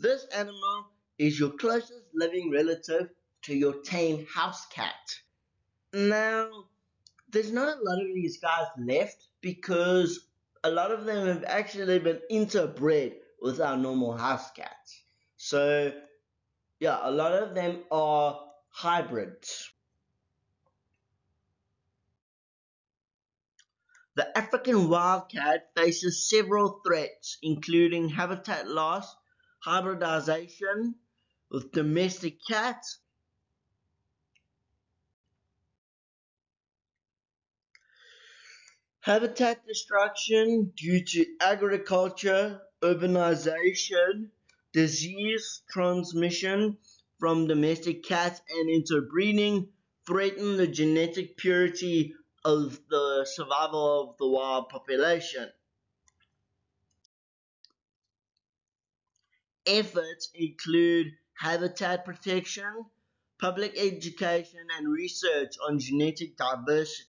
This animal is your closest living relative to your tame house cat. Now, there's not a lot of these guys left because a lot of them have actually been interbred with our normal house cats. So, yeah, a lot of them are hybrids. The African wildcat faces several threats, including habitat loss, hybridization with domestic cats, habitat destruction due to agriculture, urbanization, disease transmission from domestic cats, and interbreeding threaten the genetic purity of the survival of the wild population. Efforts include habitat protection, public education, and research on genetic diversity.